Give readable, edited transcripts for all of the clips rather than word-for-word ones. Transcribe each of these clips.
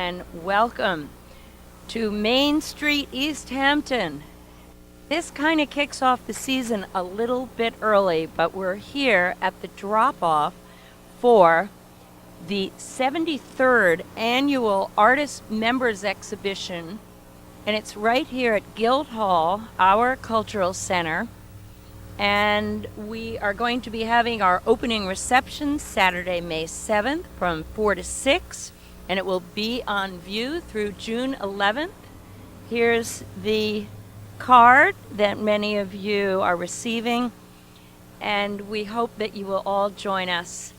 and welcome to Main Street, East Hampton. This kind of kicks off the season a little bit early, but we're here at the drop-off for the 73rd Annual Artist Members Exhibition, and it's right here at Guildhall, our cultural center. And we are going to be having our opening reception Saturday, May 7th from 4 to 6, and it will be on view through June 11th. Here's the card that many of you are receiving, and we hope that you will all join us.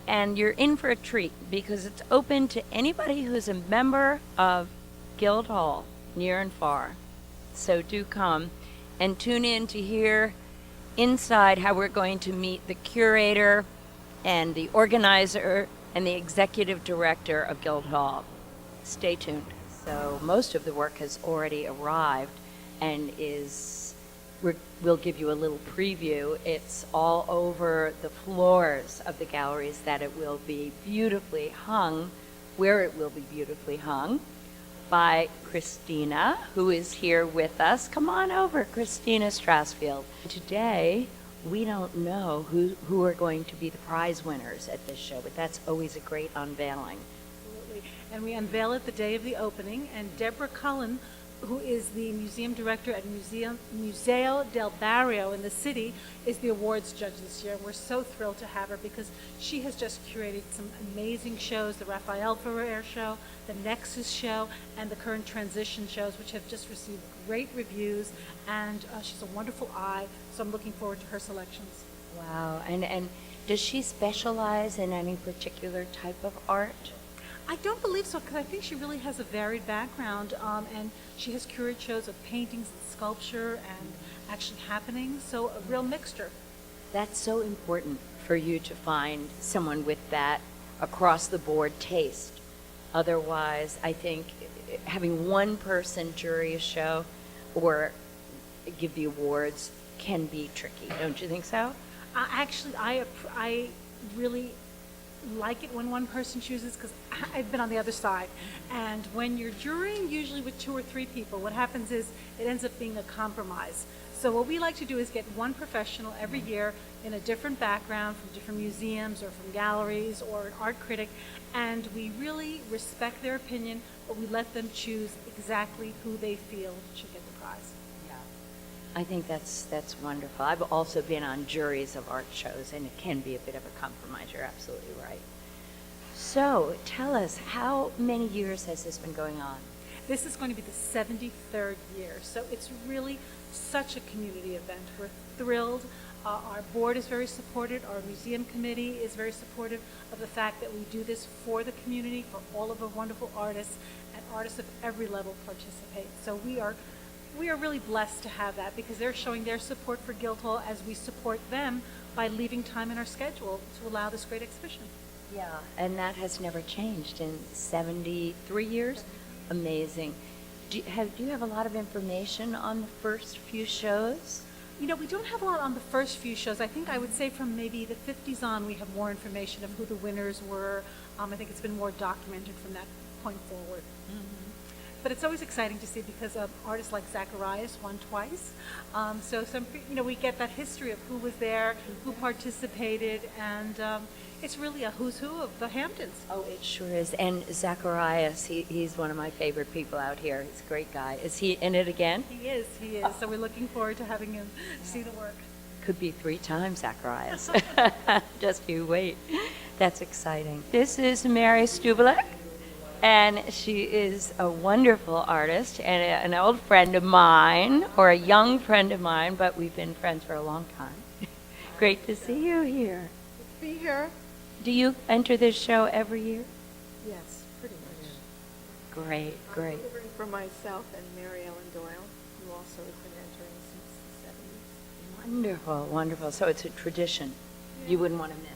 And you're in for a treat because it's open to anybody who's a member of Guildhall, near and far. So do come and tune in to hear inside how we're going to meet the curator and the organizer and the executive director of Guildhall. Stay tuned. So most of the work has already arrived and we'll give you a little preview. It's all over the floors of the galleries that it will be beautifully hung, where it will be beautifully hung, by Christina, who is here with us. Come on over, Christina Strassfield. Today, we don't know who are going to be the prize winners at this show, but that's always a great unveiling. Absolutely. And we unveil it the day of the opening, and Deborah Cullen, who is the museum director at Museo del Barrio in the city, is the awards judge this year. And we're so thrilled to have her because she has just curated some amazing shows, the Rafael Ferrer show, the Nexus show, and the current transition shows, which have just received great reviews, and she's a wonderful eye, so I'm looking forward to her selections. Wow, and does she specialize in any particular type of art? I don't believe so, because I think she really has a varied background, and she has curated shows of paintings and sculpture and actually happenings, so a real mixture. That's so important for you to find someone with that across-the-board taste. Otherwise, I think having one person jury a show or give the awards can be tricky. Don't you think so? Actually, I really like it when one person chooses, because I've been on the other side. And when you're jurying, usually with 2 or 3 people, what happens is it ends up being a compromise. So what we like to do is get one professional every year in a different background, from different museums or from galleries or an art critic, and we really respect their opinion, but we let them choose exactly who they feel should get the prize. I think that's wonderful. I've also been on juries of art shows, and it can be a bit of a compromise. You're absolutely right. So tell us, how many years has this been going on? This is going to be the 73rd year, so it's really such a community event. We're thrilled. Our board is very supportive. Our museum committee is very supportive of the fact that we do this for the community, for all of the wonderful artists, and artists of every level participate. So we are really blessed to have that, because they're showing their support for Guildhall as we support them by leaving time in our schedule to allow this great exhibition. Yeah, and that has never changed in 73 years. Amazing. Do you have a lot of information on the first few shows? You know, we don't have a lot on the first few shows. I think I would say from maybe the 50s on, we have more information of who the winners were. I think it's been more documented from that point forward. Mm-hmm. But it's always exciting to see, because artists like Zacharias won twice. So we get that history of who was there, who participated, and it's really a who's who of the Hamptons. Oh, it sure is. And Zacharias, he's one of my favorite people out here. He's a great guy. Is he in it again? He is. So we're looking forward to having him see the work. Could be 3 times Zacharias. Just you wait. That's exciting. This is Mary Stubelek. And she is a wonderful artist and an old friend of mine, or a young friend of mine, but we've been friends for a long time. Great to see you here. Good to be here. Do you enter this show every year? Yes, pretty much. Great. I'm covering for myself and Mary Ellen Doyle, who also has been entering since the 70s. Wonderful. So it's a tradition you wouldn't want to miss.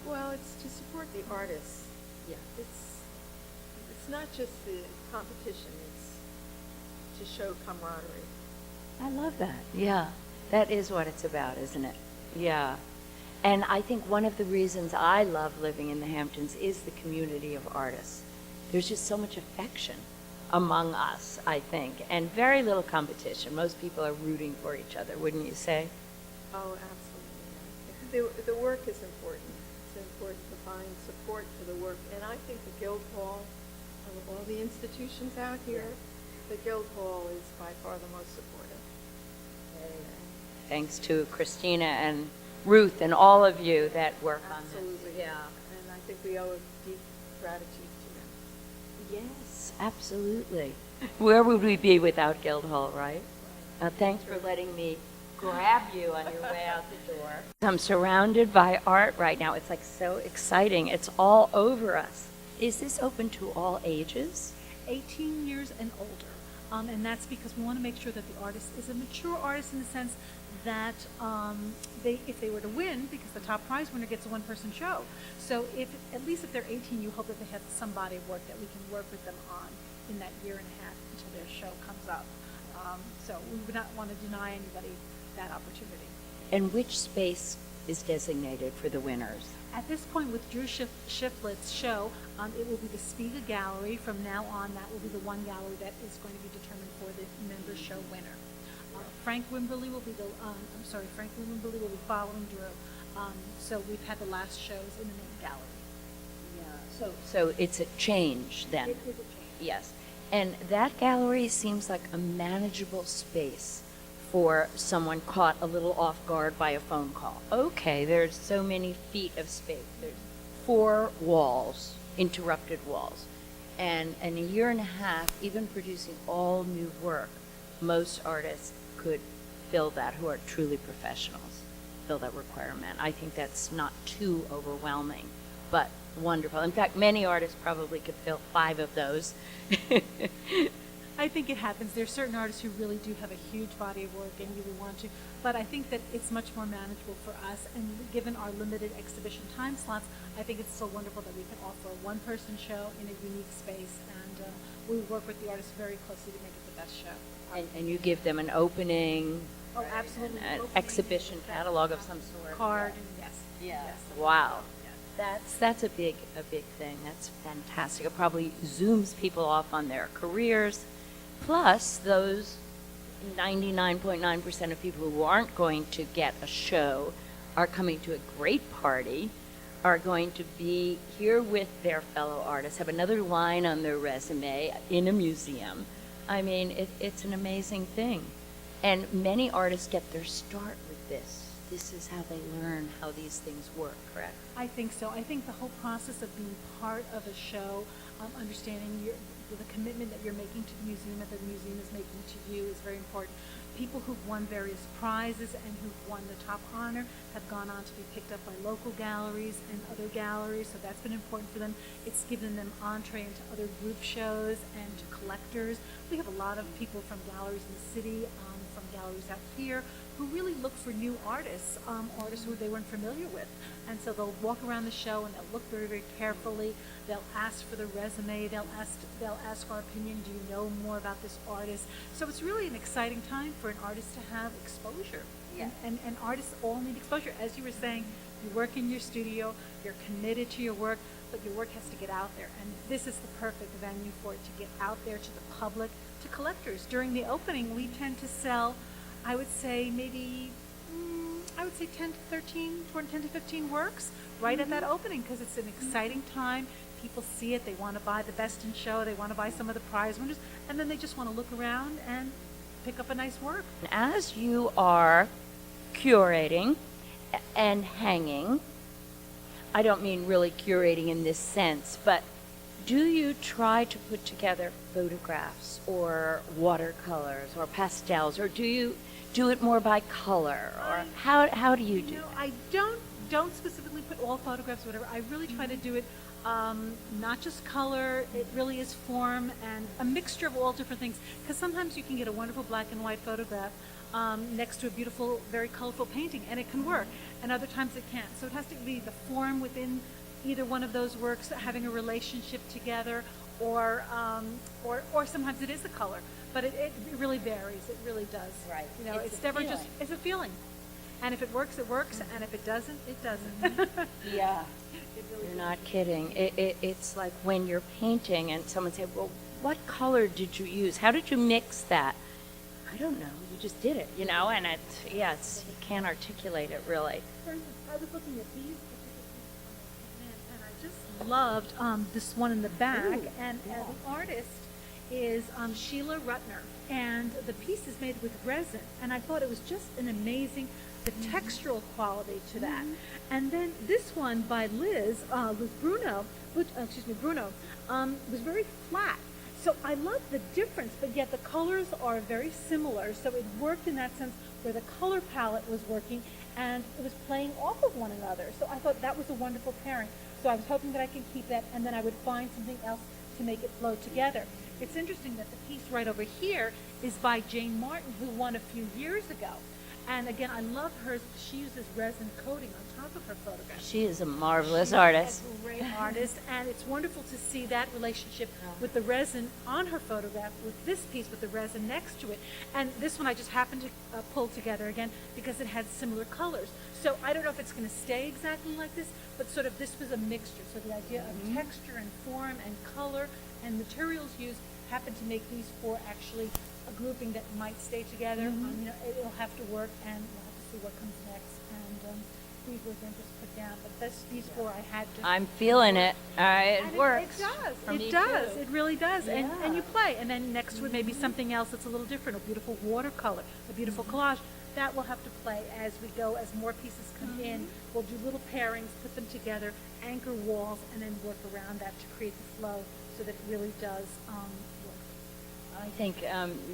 Well, it's to support the artists. Yeah. It's not just the competition, it's to show camaraderie. I love that. Yeah. That is what it's about, isn't it? Yeah. And I think one of the reasons I love living in the Hamptons is the community of artists there's just so much affection among us, I think, and very little competition. Most people are rooting for each other, wouldn't you say? Oh, absolutely. The work is important. It's important to find support for the work. And I think the Guildhall, of all the institutions out here, the Guildhall is by far the most supportive. Thanks to Christina and Ruth and all of you that work on this. Absolutely. Yeah. And I think we owe a deep gratitude to them. Yes, absolutely. Where would we be without Guildhall, right? Thanks for letting me grab you on your way out the door. I'm surrounded by art right now. It's like so exciting. It's all over us. Is this open to all ages? 18 years and older. And that's because we want to make sure that the artist is a mature artist in the sense that if they were to win, because the top prize winner gets a one-person show. So at least if they're 18, you hope that they have some body of work that we can work with them on in that year and a half until their show comes up. So we would not want to deny anybody that opportunity. And which space is designated for the winners? At this point, with Drew Shiflett's show, it will be the Spiga Gallery. From now on, that will be the one gallery that is going to be determined for the member show winner. Frank Wimberly will be Frank Wimberly will be following Drew. So we've had the last shows in the main gallery. Yeah. So it's a change then. It is a change. Yes. And that gallery seems like a manageable space for someone caught a little off guard by a phone call. Okay, there's so many feet of space. There's 4 walls, interrupted walls. And in a year and a half, even producing all new work, most artists could fill that, who are truly professionals, fill that requirement. I think that's not too overwhelming, but wonderful. In fact, many artists probably could fill 5 of those. I think it happens. There's certain artists who really do have a huge body of work and really want to, but I think that it's much more manageable for us, and given our limited exhibition time slots, I think it's so wonderful that we can offer a one-person show in a unique space, and we work with the artists very closely to make it the best show. And you give them an opening, Oh, absolutely. an Opening, exhibition catalog of some sort. card, yes. Yeah. Yes. Wow. Yes. That's a big thing. That's fantastic. It probably zooms people off on their careers. Plus, those 99.9% of people who aren't going to get a show are coming to a great party, are going to be here with their fellow artists, have another line on their resume in a museum. I mean, it's an amazing thing. And many artists get their start with this. This is how they learn how these things work, correct? I think so. I think the whole process of being part of a show, understanding the commitment that you're making to the museum, that the museum is making to you, is very important. People who've won various prizes and who've won the top honor have gone on to be picked up by local galleries and other galleries, so that's been important for them. It's given them entree into other group shows and to collectors. We have a lot of people from galleries in the city, from galleries out here, who really look for new artists, artists who they weren't familiar with. And so they'll walk around the show and they'll look very, very carefully. They'll ask for the resume. They'll ask our opinion. Do you know more about this artist? So it's really an exciting time for an artist to have exposure. Yeah. And artists all need exposure. As you were saying, you work in your studio, you're committed to your work, but your work has to get out there. And this is the perfect venue for it to get out there to the public, to collectors. During the opening, we tend to sell, I would say maybe 10 to 15 works right at that opening, because it's an exciting time. People see it, they want to buy the best in show, they want to buy some of the prize winners, and then they just want to look around and pick up a nice work. As you are curating and hanging, I don't mean really curating in this sense, but do you try to put together photographs or watercolors or pastels, or do you do it more by color, or how do you do No, that? I don't specifically put all photographs or whatever. I really try to do it not just color. It really is form and a mixture of all different things. Because sometimes you can get a wonderful black and white photograph next to a beautiful, very colorful painting, and it can work. And other times it can't. So it has to be the form within either one of those works, having a relationship together, or sometimes it is the color. But it really varies. It really does. Right. You know, It's it's a never feeling. just, it's a feeling. And if it works, it works. And if it doesn't, it doesn't. Yeah. You're not kidding. It's like when you're painting and someone said, well, what color did you use? How did you mix that? I don't know. You just did it, you know, and you can't articulate it really. For instance, I was looking at these particular pieces and I just loved this one in the back. And the artist is Sheila Rutner, and the piece is made with resin. And I thought it was just an amazing, the textural quality to that. And then this one by Liz Bruno, was very flat. So I love the difference, but yet the colors are very similar. So it worked in that sense where the color palette was working and it was playing off of one another. So I thought that was a wonderful pairing. So I was hoping that I could keep that, and then I would find something else to make it flow together. It's interesting that the piece right over here is by Jane Martin, who won a few years ago. And again, I love hers. She uses resin coating on top of her photographs. She is a marvelous She's artist. a great artist, and it's wonderful to see that relationship with the resin on her photograph, with this piece with the resin next to it. And this one I just happened to pull together again because it had similar colors. So I don't know if it's going to stay exactly like this, but sort of this was a mixture. So the idea of texture and form and color and materials used happened to make these four actually a grouping that might stay together. You know, it'll have to work, and we'll have to see what comes next. And these were then just put down, but these four I had to. I'm feeling it. It And works. It does. for me It does. too. It really does. And Yeah. you play, and then next to it maybe something else that's a little different, a beautiful watercolor, a beautiful collage. That will have to play as we go, as more pieces come in. We'll do little pairings, put them together, anchor walls, and then work around that to create the flow so that it really does work. I think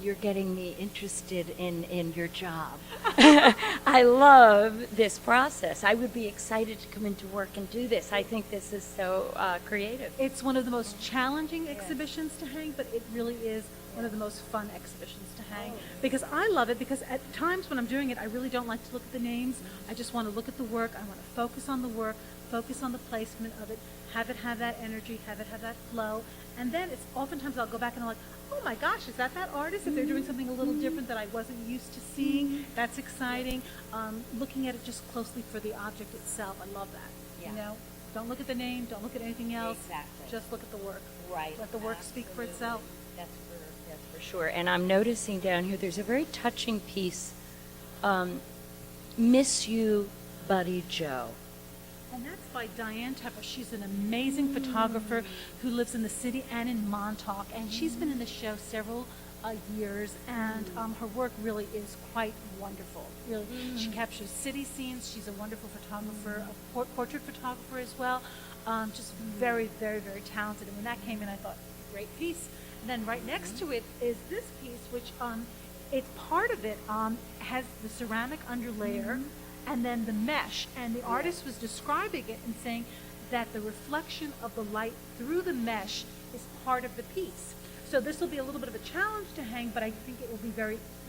you're getting me interested in your job. I love this process. I would be excited to come into work and do this. I think this is so creative. It's one of the most challenging exhibitions to hang, but it really is one of the most fun exhibitions to hang because I love it, because at times when I'm doing it, I really don't like to look at the names. I just want to look at the work. I want to focus on the work, focus on the placement of it, have it have that energy, have it have that flow. And then it's oftentimes I'll go back and I'm like, oh my gosh, is that artist? If they're doing something a little different that I wasn't used to seeing, that's exciting. Looking at it just closely for the object itself, I love that. Yeah. You know, don't look at the name, don't look at anything else. Exactly. Just look at the work. Right. Let the work speak for itself. That's for sure. And I'm noticing down here, there's a very touching piece, Miss You, Buddy Joe. And that's by Diane Tepper. She's an amazing photographer who lives in the city and in Montauk. And she's been in the show several years, and her work really is quite wonderful. Really, she captures city scenes. She's a wonderful photographer, a portrait photographer as well. Just very, very, very talented. And when that came in, I thought, great piece. And then right next to it is this piece, which it's part of it has the ceramic underlayer and then the mesh. And the artist was describing it and saying that the reflection of the light through the mesh is part of the piece. So this will be a little bit of a challenge to hang, but I think it will be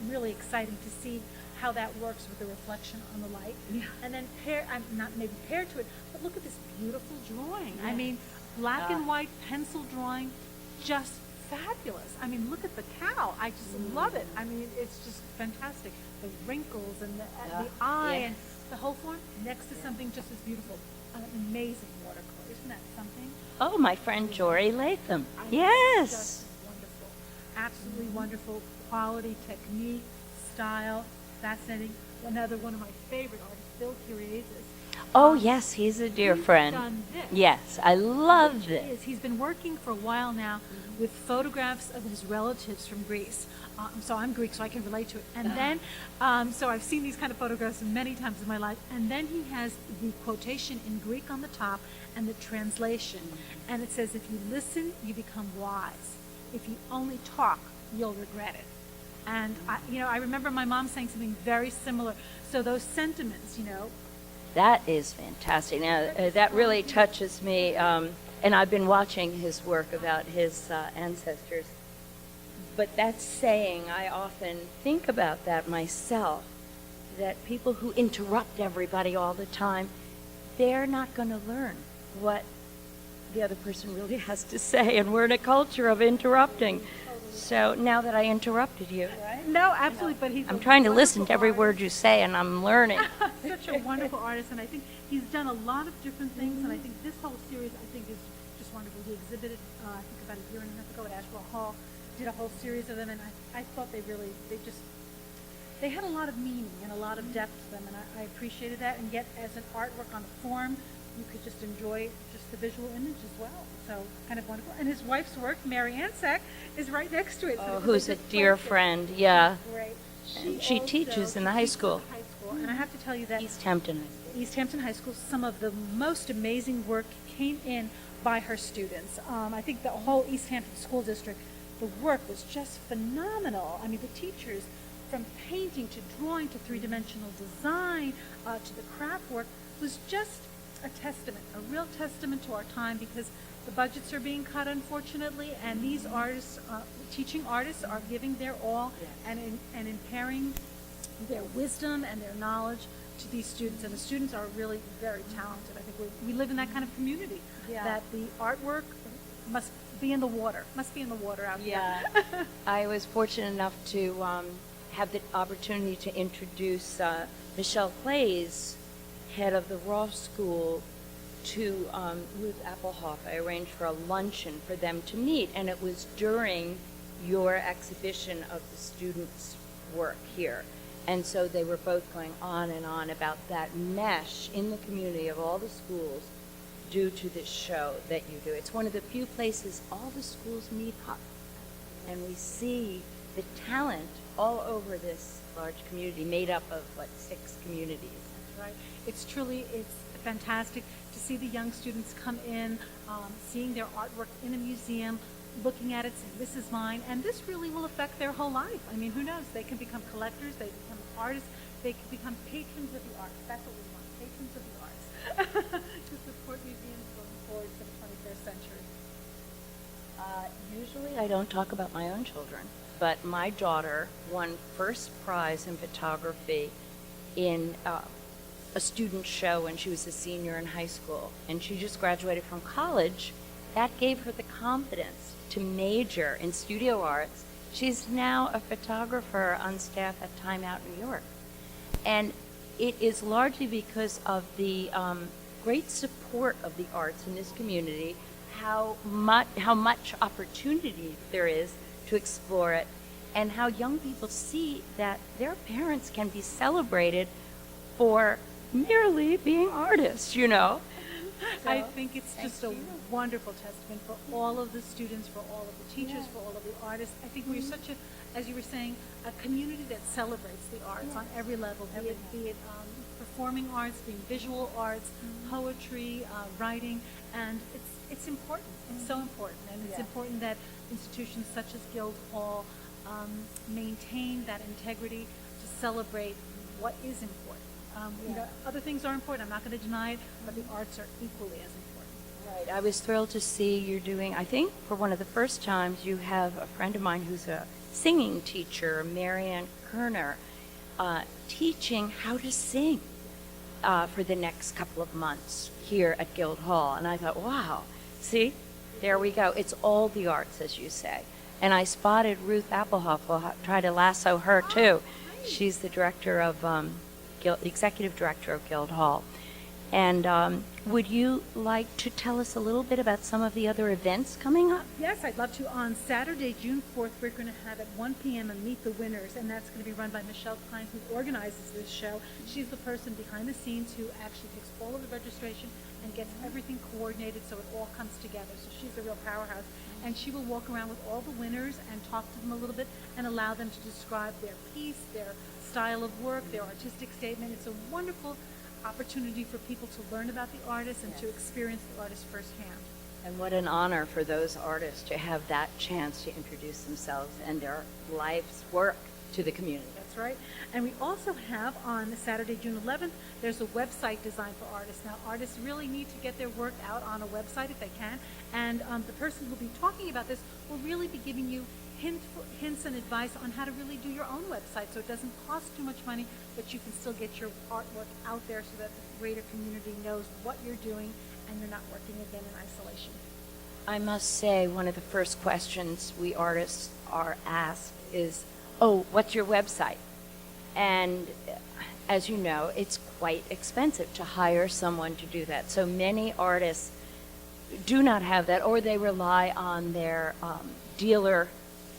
really exciting to see how that works with the reflection on the light. Yeah. And then not maybe paired to it, but look at this beautiful drawing. I mean, black and white pencil drawing, just fabulous. I mean, look at the cow. I just love it. I mean, it's just fantastic. The wrinkles and the eye and the whole form next to something just as beautiful. An amazing watercolor. Isn't that something? Oh, my friend Jory Latham. I mean, Yes. just wonderful. Absolutely wonderful quality, technique, style, fascinating. Another one of my favorite artists, Bill Curiezis. Oh, yes, he's a dear He's friend. done this. Yes, I love this. He's been working for a while now with photographs of his relatives from Greece. So I'm Greek, so I can relate to it. And then, so I've seen these kind of photographs many times in my life. And then he has the quotation in Greek on the top and the translation. And it says, if you listen, you become wise. If you only talk, you'll regret it. And, I remember my mom saying something very similar. So those sentiments, That is fantastic. Now, that really touches me. And I've been watching his work about his ancestors. But that's saying, I often think about that myself, that people who interrupt everybody all the time, they're not going to learn what the other person really has to say. And we're in a culture of interrupting. So now that I interrupted you, No, absolutely, but he's I'm a trying to listen to wonderful every artist. word you say, and I'm learning. Such a wonderful artist, and I think he's done a lot of different things, and I think this whole series, I think, is just wonderful. He exhibited, I think about a year and a half ago at Ashwell Hall, did a whole series of them, and I thought they had a lot of meaning and a lot of depth to them, and I appreciated that, and yet as an artwork on the form, you could just enjoy just the visual image as well. So kind of wonderful. And his wife's work, Mary Ansack, is right next to it. So Oh, it was who's a like just dear perfect. friend, yeah. Great. And she teaches in the high school. High school, and I have to tell you that East Hampton High School. East Hampton High School, some of the most amazing work came in by her students. I think the whole East Hampton School District, the work was just phenomenal. I mean, the teachers, from painting to drawing to three-dimensional design to the craft work, was just a testament, a real testament to our time, because the budgets are being cut, unfortunately, and these artists, teaching artists, are giving their all and imparting their wisdom and their knowledge to these students, and the students are really very talented. I think we live in that kind of community, that the artwork must be in the water out Yeah. here. I was fortunate enough to have the opportunity to introduce Michelle Clays, head of the Ross School, to Ruth Appelhoff. I arranged for a luncheon for them to meet, and it was during your exhibition of the students' work here. And so they were both going on and on about that mesh in the community of all the schools due to this show that you do. It's one of the few places all the schools meet up, and we see the talent all over this large community made up of, 6 communities. Right. It's fantastic to see the young students come in, seeing their artwork in a museum, looking at it, saying, this is mine, and this really will affect their whole life. I mean, who knows? They can become collectors, they become artists, they can become patrons of the arts. That's what we want, patrons of the arts, to support museums going forward for the 21st century. Usually I don't talk about my own children, but my daughter won first prize in photography in a student show when she was a senior in high school, and she just graduated from college. That gave her the confidence to major in studio arts. She's now a photographer on staff at Time Out New York. And it is largely because of the great support of the arts in this community, how much opportunity there is to explore it, and how young people see that their parents can be celebrated for merely being artists, I think it's just a wonderful testament for all of the students, for all of the teachers, for all of the artists. I think we're such as you were saying, a community that celebrates the arts on every level, be it performing arts, being visual arts, poetry, writing, and it's important. It's so important, and it's important that institutions such as Guildhall maintain that integrity to celebrate what is important. Other things are important. I'm not going to deny it, but the arts are equally as important. Right. I was thrilled to see you're doing, I think for one of the first times, you have a friend of mine who's a singing teacher, Marianne Kerner, teaching how to sing for the next couple of months here at Guildhall. And I thought, wow, see, there we go. It's all the arts, as you say. And I spotted Ruth Appelhoff. We'll try to lasso her, too. She's the director of executive director of Guildhall. And would you like to tell us a little bit about some of the other events coming up? Yes, I'd love to. On Saturday, June 4th, we're going to have at 1 p.m. a Meet the Winners, and that's going to be run by Michelle Klein, who organizes this show. She's the person behind the scenes who actually takes all of the registration and gets everything coordinated so it all comes together. So she's a real powerhouse. And she will walk around with all the winners and talk to them a little bit and allow them to describe their piece, their style of work, their artistic statement. It's a wonderful opportunity for people to learn about the artist and to experience the artist firsthand. And what an honor for those artists to have that chance to introduce themselves and their life's work to the community. That's right. And we also have on Saturday, June 11th, there's a website designed for artists. Now, artists really need to get their work out on a website if they can. And the person who will be talking about this will really be giving you hints and advice on how to really do your own website so it doesn't cost too much money, but you can still get your artwork out there so that the greater community knows what you're doing and you're not working again in isolation. I must say, one of the first questions we artists are asked is, oh, what's your website? And as you know, it's quite expensive to hire someone to do that. So many artists do not have that, or they rely on their dealer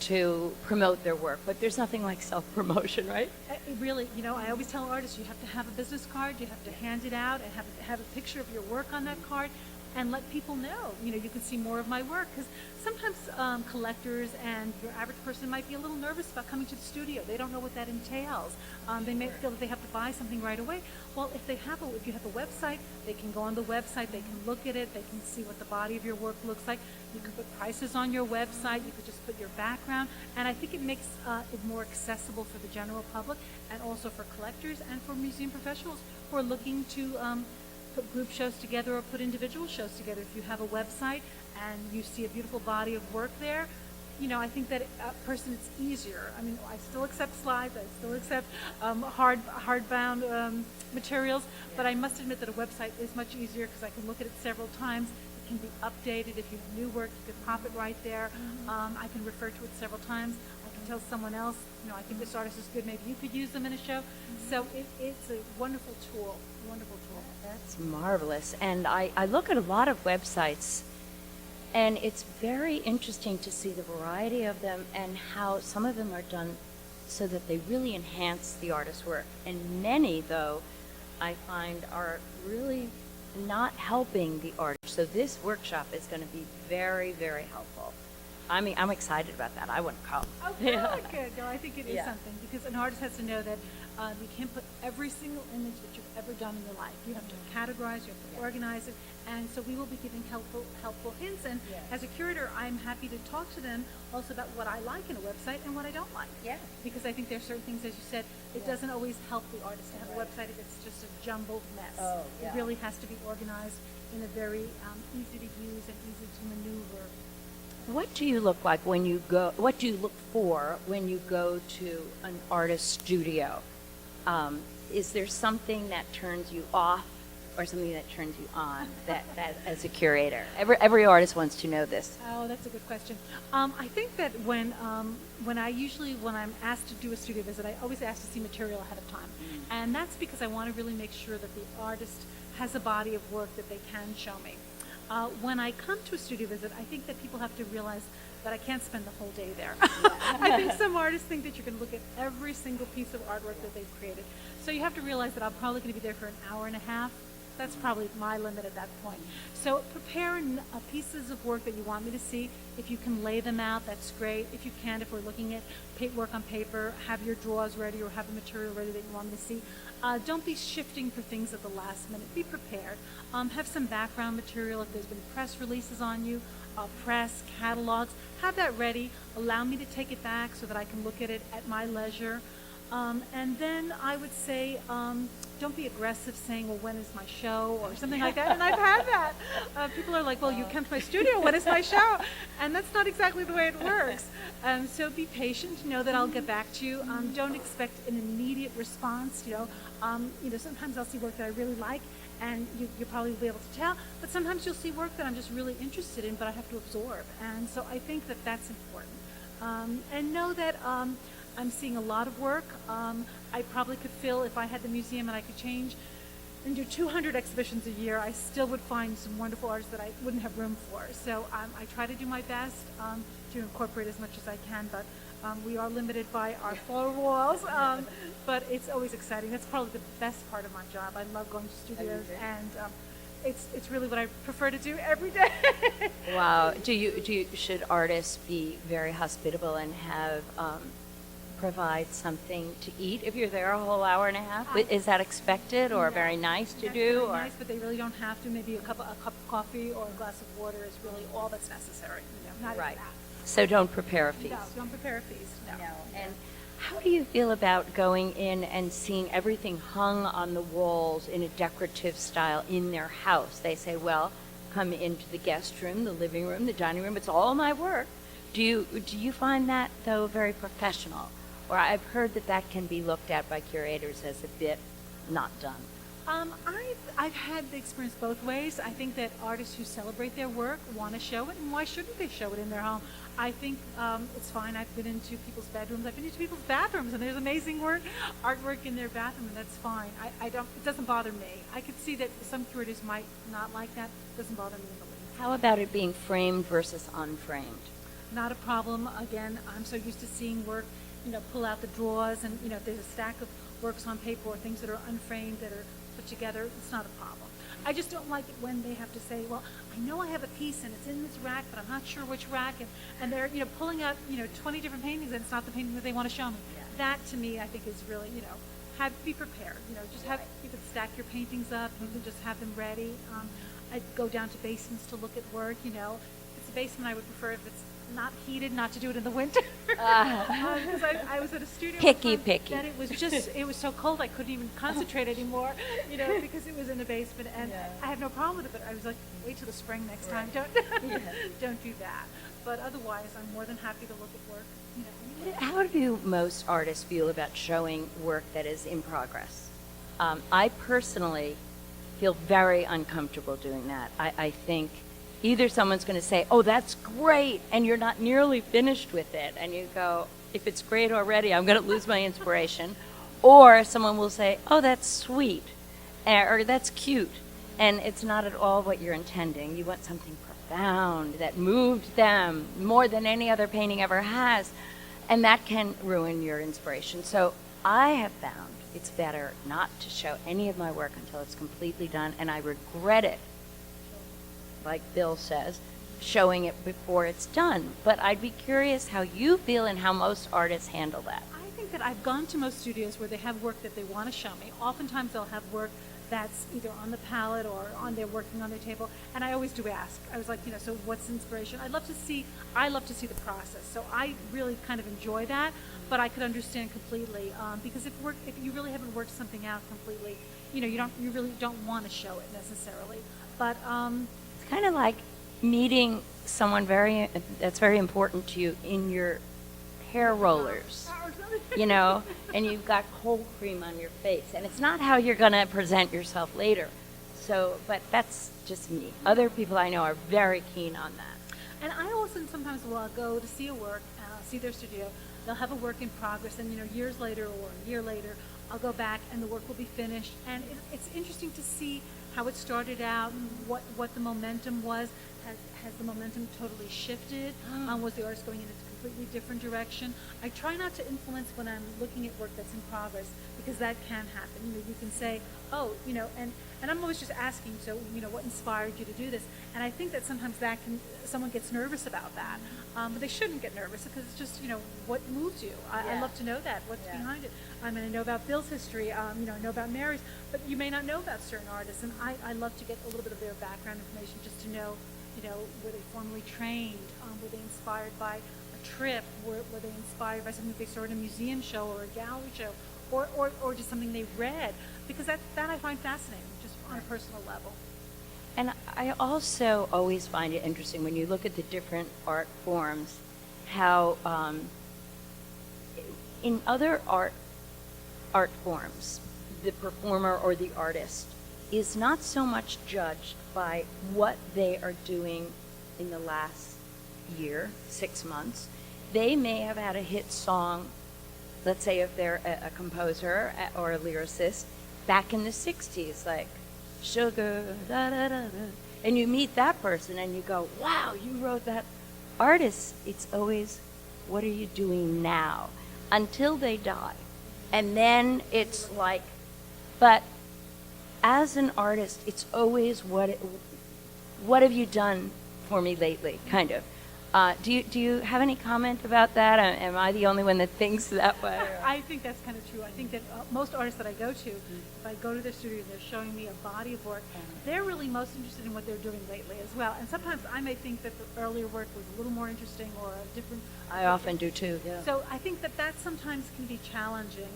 to promote their work. But there's nothing like self-promotion, right? It really, I always tell artists, you have to have a business card, you have to hand it out, and have a picture of your work on that card, and let people know. You can see more of my work, because sometimes collectors and your average person might be a little nervous about coming to the studio. They don't know what that entails. They may feel that they have to buy something right away. Well, if you have a website, they can go on the website, they can look at it, they can see what the body of your work looks like. You can put prices on your website, you could just put your background, and I think it makes it more accessible for the general public, and also for collectors and for museum professionals who are looking to put group shows together or put individual shows together. If you have a website and you see a beautiful body of work there, I think that a person, it's easier. I mean, I still accept slides, I still accept hardbound materials, but I must admit that a website is much easier because I can look at it several times. It can be updated. If you have new work, you can pop it right there. I can refer to it several times. I can tell someone else, I think this artist is good, maybe you could use them in a show. So it's a wonderful tool, wonderful tool. That's marvelous. And I look at a lot of websites, and it's very interesting to see the variety of them and how some of them are done so that they really enhance the artist's work. And many, though, I find are really not helping the artist. So this workshop is going to be very, very helpful. I mean, I'm excited about that. I want to come. Oh, good. No, I think it is something, because an artist has to know that you can't put every single image that you've ever done in your life. You have to categorize, you have to organize it, and so we will be giving helpful hints. And as a curator, I'm happy to talk to them also about what I like in a website and what I don't like. Yeah. Because I think there are certain things, as you said, it doesn't always help the artist to have a website if it's just a jumbled mess. Oh, yeah. It really has to be organized in a very easy to use and easy to maneuver. What do you look like when you go? What do you look for when you go to an artist studio? Is there something that turns you off, or something that turns you on? that as a curator, every artist wants to know this. Oh, that's a good question. I think that when I'm asked to do a studio visit, I always ask to see material ahead of time, and that's because I want to really make sure that the artist has a body of work that they can show me. When I come to a studio visit, I think that people have to realize that I can't spend the whole day there. I think some artists think that you can look at every single piece of artwork that they've created. So you have to realize that I'm probably going to be there for an hour and a half. That's probably my limit at that point. So prepare pieces of work that you want me to see. If you can lay them out, that's great. If you can't, if we're looking at work on paper, have your drawers ready or have the material ready that you want me to see. Don't be shifting for things at the last minute. Be prepared. Have some background material if there's been press releases on you, press, catalogs. Have that ready. Allow me to take it back so that I can look at it at my leisure. And then I would say, don't be aggressive saying, well, when is my show, or something like that. And I've had that. People are like, well, you come to my studio, when is my show? And that's not exactly the way it works. So be patient, know that I'll get back to you. Don't expect an immediate response. Sometimes I'll see work that I really like, and you probably will be able to tell. But sometimes you'll see work that I'm just really interested in, but I have to absorb. And so I think that that's important. And know that I'm seeing a lot of work. I probably could fill, if I had the museum and I could change and do 200 exhibitions a year, I still would find some wonderful artists that I wouldn't have room for. So I try to do my best to incorporate as much as I can, but we are limited by our four walls. But it's always exciting. That's probably the best part of my job. I love going to studios, and it's really what I prefer to do every day. Wow. Should artists be very hospitable and have provide something to eat if you're there a whole hour and a half? Is that expected or very nice to That's do? very nice, but they really don't have to. Maybe a cup of coffee or a glass of water is really all that's necessary. Not Right. even that. So don't prepare a feast. No, don't prepare a feast. No. And how do you feel about going in and seeing everything hung on the walls in a decorative style in their house? They say, well, come into the guest room, the living room, the dining room. It's all my work. Do you find that, though, very professional? Or I've heard that can be looked at by curators as a bit not done. I've had the experience both ways. I think that artists who celebrate their work want to show it, and why shouldn't they show it in their home? I think it's fine. I've been into people's bedrooms. I've been into people's bathrooms, and there's amazing artwork in their bathroom, and that's fine. I don't. It doesn't bother me. I could see that some curators might not like that. It doesn't bother me in the least. How about it being framed versus unframed? Not a problem. Again, I'm so used to seeing work, pull out the drawers, and if there's a stack of works on paper or things that are unframed that are put together, it's not a problem. I just don't like it when they have to say, well, I know I have a piece and it's in this rack, but I'm not sure which rack, and they're pulling out 20 different paintings and it's not the painting that they want to show me. Yeah. That to me I think is really be prepared. Just have you can stack your paintings up. You can just have them ready. I'd go down to basements to look at work. If it's a basement, I would prefer if it's not heated, not to do it in the winter. Because I was at a studio Picky. that it was so cold I couldn't even concentrate anymore, because it was in the basement, and I have no problem with it, but I was like, wait till the spring next time. Don't do that. But otherwise, I'm more than happy to look at work. How do most artists feel about showing work that is in progress? I personally feel very uncomfortable doing that. I think either someone's going to say, oh, that's great, and you're not nearly finished with it, and you go, if it's great already, I'm going to lose my inspiration. Or someone will say, oh, that's sweet, or that's cute, and it's not at all what you're intending. You want something profound that moved them more than any other painting ever has, and that can ruin your inspiration. So I have found it's better not to show any of my work until it's completely done, and I regret it, like Bill says, showing it before it's done. But I'd be curious how you feel and how most artists handle that. I think that I've gone to most studios where they have work that they want to show me. Oftentimes they'll have work that's either on the palette or they're working on their table, and I always do ask. I was like, so what's inspiration? I love to see the process. So I really kind of enjoy that, but I could understand completely because if you really haven't worked something out completely, you really don't want to show it necessarily. But It's kind of like meeting someone that's very important to you in your hair rollers, and you've got cold cream on your face, and it's not how you're going to present yourself later. So, but that's just me. Other people I know are very keen on that. And I also sometimes will go to see a work, see their studio. They'll have a work in progress, and years later or a year later, I'll go back and the work will be finished. And it's interesting to see how it started out, and what the momentum was. Has the momentum totally shifted? Was the artist going in a completely different direction? I try not to influence when I'm looking at work that's in progress, because that can happen. You can say, oh, and I'm always just asking, so, what inspired you to do this? And I think that sometimes someone gets nervous about that. But they shouldn't get nervous, because it's just, what moves you. I love to know that, what's behind it. I mean, I know about Bill's history, I know about Mary's, but you may not know about certain artists, and I love to get a little bit of their background information just to know, were they formally trained? Were they inspired by a trip? Were they inspired by something they saw in a museum show or a gallery show? Or just something they read? Because that I find fascinating, just on a personal level. And I also always find it interesting when you look at the different art forms, how in other art forms, the performer or the artist is not so much judged by what they are doing in the last year, 6 months. They may have had a hit song, let's say if they're a composer or a lyricist, back in the 60s, like Sugar, da da da da. And you meet that person and you go, wow, you wrote that. Artists, it's always, what are you doing now? Until they die. And then it's like, but as an artist, it's always what have you done for me lately, kind of. Do you have any comment about that? Am I the only one that thinks that way? I think that's kind of true. I think that most artists that I go to, if I go to their studio and they're showing me a body of work, they're really most interested in what they're doing lately as well. And sometimes I may think that the earlier work was a little more interesting or a different. I often do too, yeah. So I think that sometimes can be challenging.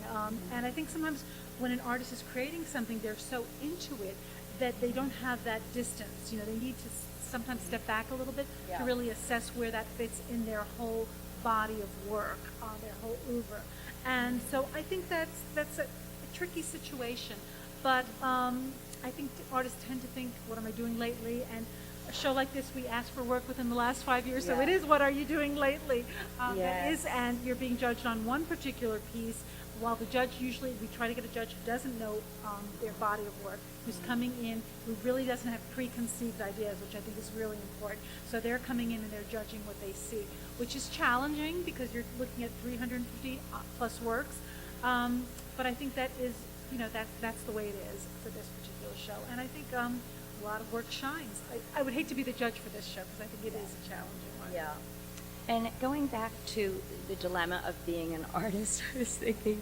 And I think sometimes when an artist is creating something, they're so into it that they don't have that distance. They need to sometimes step back a little bit to really assess where that fits in their whole body of work, their whole oeuvre. And so I think that's a tricky situation. But I think artists tend to think, what am I doing lately? And a show like this, we ask for work within the last 5 years, so it Yeah. is, what are you doing lately? That Yes. is, and you're being judged on one particular piece, while the judge, usually, we try to get a judge who doesn't know their body of work, who's coming in, who really doesn't have preconceived ideas, which I think is really important. So they're coming in and they're judging what they see, which is challenging because you're looking at 350 plus works. But I think that is, that's the way it is for this particular show. And I think a lot of work shines. I would hate to be the judge for this show because I think it is a challenging one. Yeah. And going back to the dilemma of being an artist, I was thinking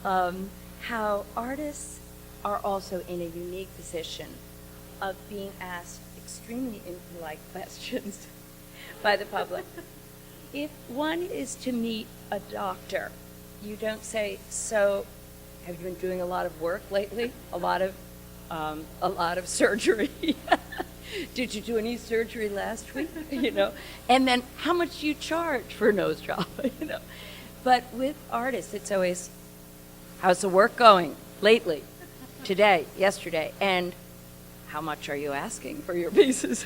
how artists are also in a unique position of being asked extremely impolite questions by the public. If one is to meet a doctor, you don't say, so have you been doing a lot of work lately? A lot of surgery. Did you do any surgery last week? And then how much do you charge for a nose job? But with artists, it's always, how's the work going lately, today, yesterday, and how much are you asking for your pieces?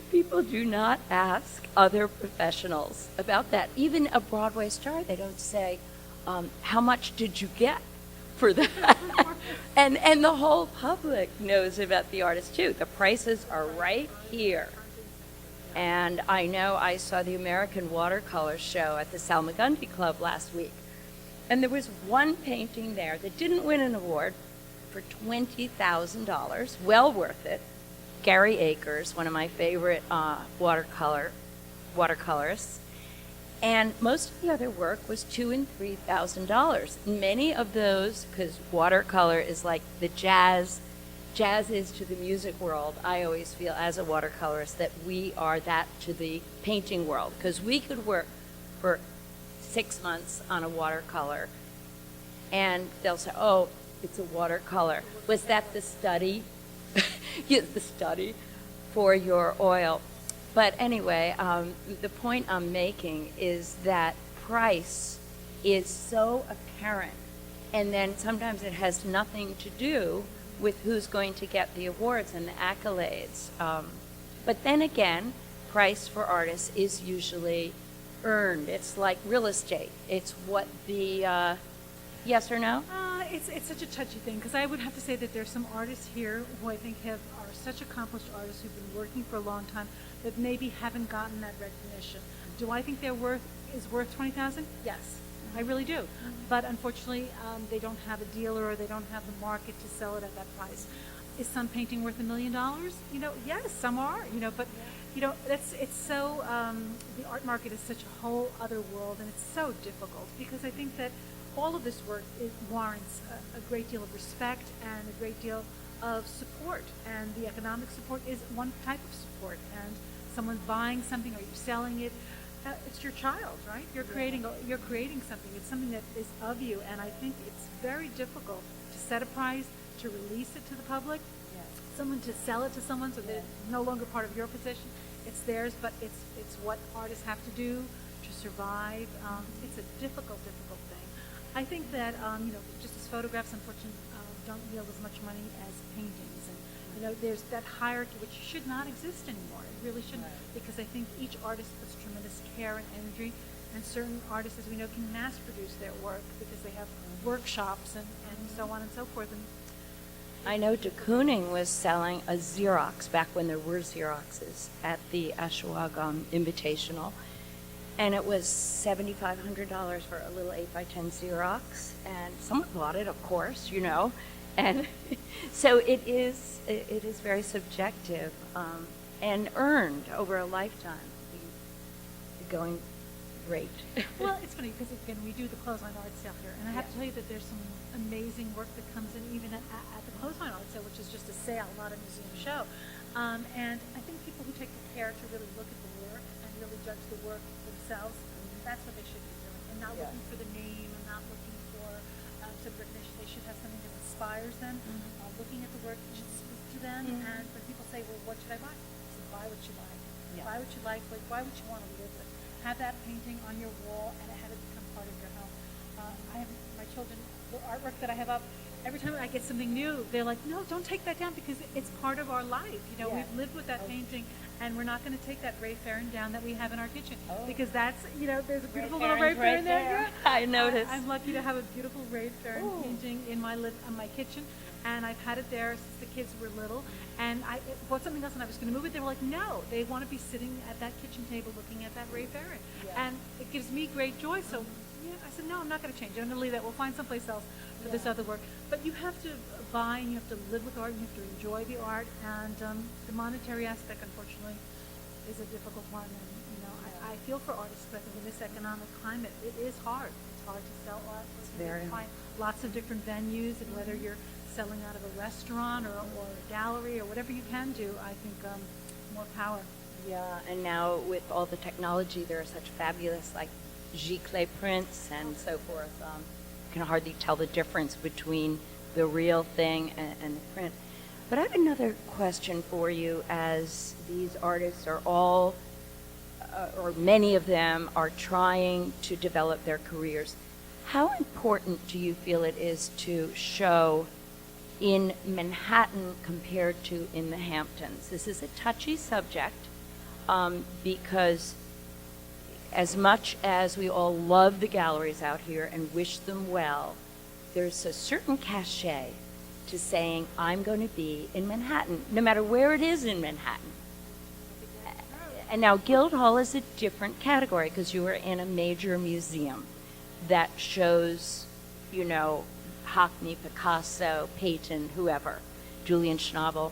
People do not ask other professionals about that. Even a Broadway star, they don't say, how much did you get for that? and the whole public knows about the artist too. The prices are right here. And I know I saw the American Watercolor Show at the Salmagundi Club last week. And there was one painting there that didn't win an award for $20,000, well worth it. Gary Akers, one of my favorite watercolorists. And most of the other work was $2,000 and $3,000. Many of those, because watercolor is like the jazz is to the music world. I always feel as a watercolorist that we are that to the painting world, because we could work for 6 months on a watercolor, and they'll say, "Oh, it's a watercolor. Was that the study? Yeah, the study for your oil?" But anyway, the point I'm making is that price is so apparent, and then sometimes it has nothing to do with who's going to get the awards and the accolades. But then again, price for artists is usually earned. It's like real estate. It's what the, yes or no? It's such a touchy thing, because I would have to say that there's some artists here who I think are such accomplished artists who've been working for a long time that maybe haven't gotten that recognition. Do I think their worth is worth $20,000? Yes, I really do. But unfortunately, they don't have a dealer or they don't have the market to sell it at that price. Is some painting worth $1 million? Yes, some are. But it's so the art market is such a whole other world, and it's so difficult because I think that all of this work warrants a great deal of respect and a great deal of support, and the economic support is one type of support. And someone buying something or you're selling it, it's your child, right? You're creating something. It's something that is of you, and I think it's very difficult to set a price, to release it to the public, someone to sell it to someone so that it's no longer part of your possession. It's theirs, but it's what artists have to do to survive. It's a difficult thing. I think that just as photographs, unfortunately, don't yield as much money as paintings, and there's that hierarchy which should not exist anymore. It really shouldn't, because I think each artist puts tremendous care and energy, and certain artists, as we know, can mass produce their work because they have workshops and so on and so forth. And I know de Kooning was selling a Xerox back when there were Xeroxes at the Ashwaubenon Invitational, and it was $7,500 for a little 8x10 Xerox, and someone bought it, of course, and so it is very subjective and earned over a lifetime. The going rate. Well, it's funny because again, we do the Clothesline Art Sale here, and I have to tell you that there's some amazing work that comes in even at the Clothesline Art Sale, which is just a sale, not a museum show. And I think people who take the care to really look at the work and really judge the work themselves, that's what they should be doing, and not looking for the name and not looking for some recognition. They should have something that inspires them. Looking at the work should speak to them. And when people say, "Well, what should I buy?" I say, "Buy what you like. Buy what you like. Buy what you want to live with. Have that painting on your wall and have it become part of your home." I have my children artwork that I have up, every time I get something new, they're like, no, don't take that down because it's part of our life. You know, Yeah. we've lived with that painting, and we're not going to take that Ray Farron down that we have in our kitchen Oh. because that's, you know, there's a beautiful Farron's little Ray right Farron there. there. Yeah. I noticed. I'm lucky to have a beautiful Ray Farron Ooh. painting in my my kitchen, and I've had it there since the kids were little. And I bought something else, and I was going to move it. They were like, no, they want to be sitting at that kitchen table looking at that Ray Farron, Yeah. and it gives me great joy. So, yeah, I said, no, I'm not going to change it. I'm going to leave that. We'll find someplace else for this other work. But you have to buy, and you have to live with art, and you have to enjoy the art, and the monetary aspect, unfortunately, is a difficult one. And you know, I feel for artists, but I think in this economic climate, it is hard. It's hard to sell art. It's very hard to find lots of different venues, and whether you're selling out of a restaurant or a gallery or whatever you can do, I think more power. Yeah, and now with all the technology, there are such fabulous like giclée prints and so forth. You can hardly tell the difference between the real thing and the print. But I have another question for you, as these artists are all, or many of them, are trying to develop their careers. How important do you feel it is to show in Manhattan compared to in the Hamptons? This is a touchy subject because as much as we all love the galleries out here and wish them well, there's a certain cachet to saying, I'm going to be in Manhattan, no matter where it is in Manhattan. And now Guildhall is a different category because you are in a major museum that shows, you know, Hockney, Picasso, Peyton, whoever, Julian Schnabel.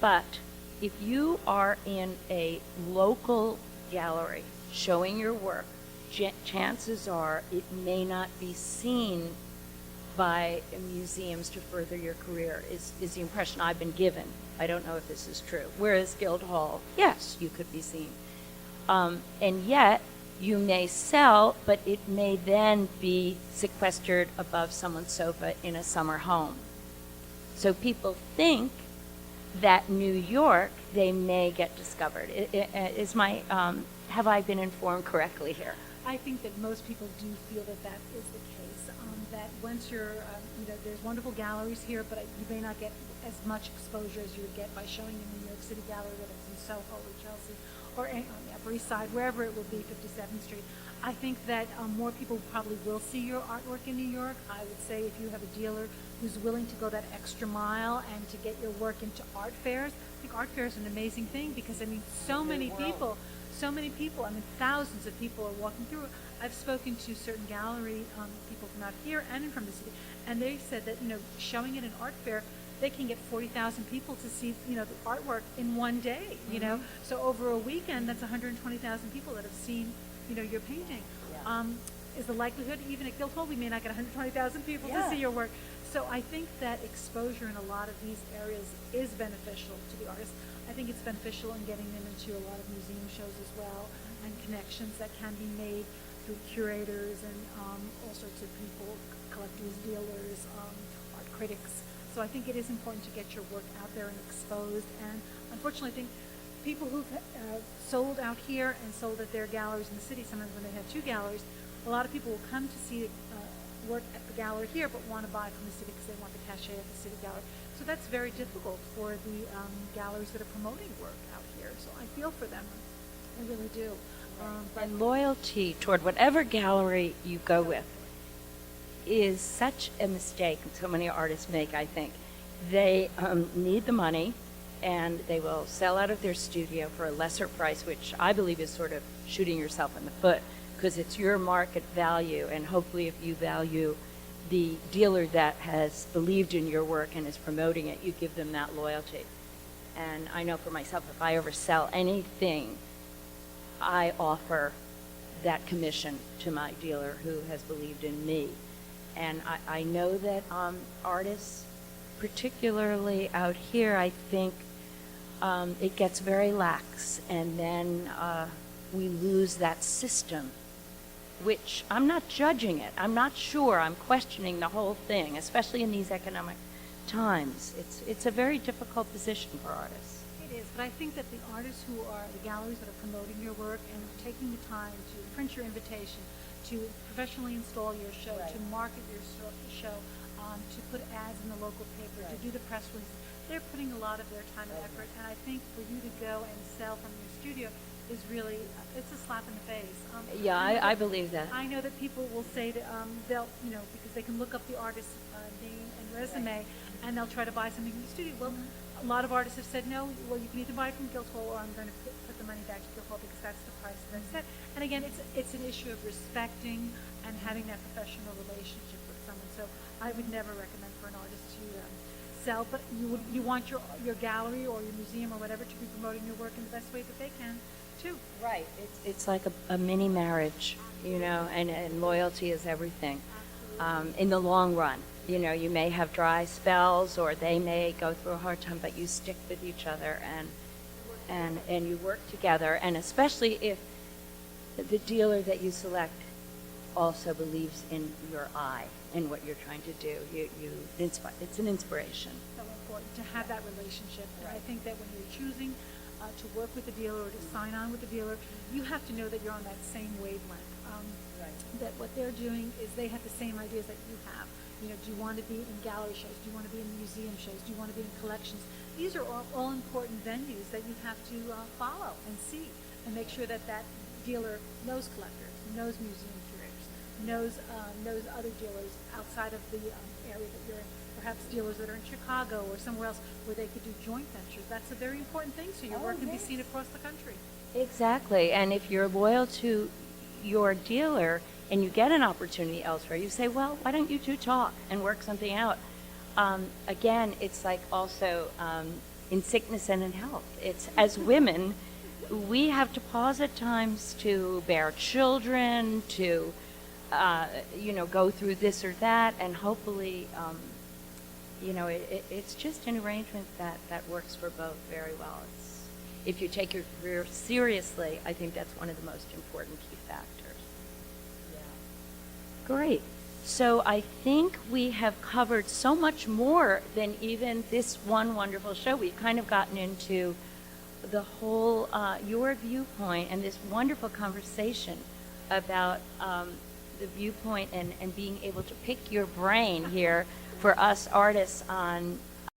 But if you are in a local gallery showing your work, chances are it may not be seen by museums to further your career, is the impression I've been given. I don't know if this is true. Whereas Guildhall, yes, you could be seen. And yet, you may sell, but it may then be sequestered above someone's sofa in a summer home. So people think that New York, they may get discovered. Have I been informed correctly here? I think that most people do feel that that is the case. That once you're, you know, there's wonderful galleries here, but you may not get as much exposure as you would get by showing in the New York City gallery, whether it's in Soho or Chelsea or on the Upper East Side, wherever it will be, 57th Street. I think that more people probably will see your artwork in New York. I would say if you have a dealer who's willing to go that extra mile and to get your work into art fairs, I think art fairs are an amazing thing because, I mean, so many people, I mean, thousands of people are walking through. I've spoken to certain gallery people from out here and from the city, and they said that, you know, showing at an art fair, they can get 40,000 people to see, you know, the artwork in one day, you know. So over a weekend, that's 120,000 people that have seen, you know, your painting. Yeah. Is the likelihood, even at Guildhall, we may not get 120,000 people to Yeah. see your work. So I think that exposure in a lot of these areas is beneficial to the artists. I think it's beneficial in getting them into a lot of museum shows as well, and connections that can be made through curators and all sorts of people, collectors, dealers, art critics. So I think it is important to get your work out there and exposed. And unfortunately, I think people who've sold out here and sold at their galleries in the city, sometimes when they have two galleries, a lot of people will come to see work at the gallery here but want to buy from the city because they want the cachet at the city gallery. So that's very difficult for the galleries that are promoting work out here. So I feel for them. I really do. And loyalty toward whatever gallery you go with is such a mistake so many artists make, I think. They need the money, and they will sell out of their studio for a lesser price, which I believe is sort of shooting yourself in the foot, because it's your market value, and hopefully if you value the dealer that has believed in your work and is promoting it, you give them that loyalty. And I know for myself, if I ever sell anything, I offer that commission to my dealer who has believed in me. And I know that artists, particularly out here, I think it gets very lax, and then we lose that system, which I'm not judging it. I'm not sure. I'm questioning the whole thing, especially in these economic times. It's a very difficult position for artists. It is, but I think that the artists who are, the galleries that are promoting your work and taking the time to print your invitation, to professionally install your show, to market your show, to put ads in the local paper, to do the press releases, they're putting a lot of their time and effort, and I think for you to go and sell from your studio is really, it's a slap in the face. Yeah, I know I that- believe that. I know that people will say that they'll, because they can look up the artist's name and resume, and they'll try to buy something from the studio. Well, a lot of artists have said, no, well, you can either buy it from Guildhall, or I'm going to put the money back to Guildhall because that's the price that I set. And again, it's an issue of respecting and having that professional relationship with someone. So I would never recommend for an artist to sell, but you want your gallery or your museum or whatever to be promoting your work in the best way that they can, too. Right. It's like a mini marriage, and loyalty is everything. In the long run, you may have dry spells or they may go through a hard time, but you stick with each other and you work together. And especially if the dealer that you select also believes in your eye and what you're trying to do, it's an inspiration. So important to have that relationship. And I think that when you're choosing to work with a dealer or to sign on with a dealer, you have to know that you're on that same wavelength. That what they're doing is they have the same ideas that you have. Do you want to be in gallery shows? Do you want to be in museum shows? Do you want to be in collections? These are all important venues that you have to follow and see and make sure that that dealer knows collectors, knows museum curators, knows other dealers outside of the area that you're in. Perhaps dealers that are in Chicago or somewhere else where they could do joint ventures. That's a very important thing, so your work can be seen across the country. Exactly. And if you're loyal to your dealer and you get an opportunity elsewhere, you say, well, why don't you two talk and work something out? Again, it's like also in sickness and in health. It's as women, we have to pause at times to bear children, to go through this or that, and hopefully, it's just an arrangement that works for both very well. If you take your career seriously, I think that's one of the most important key factors. Great. So I think we have covered so much more than even this one wonderful show. We've kind of gotten into the whole, your viewpoint and this wonderful conversation about the viewpoint and being able to pick your brain here for us artists on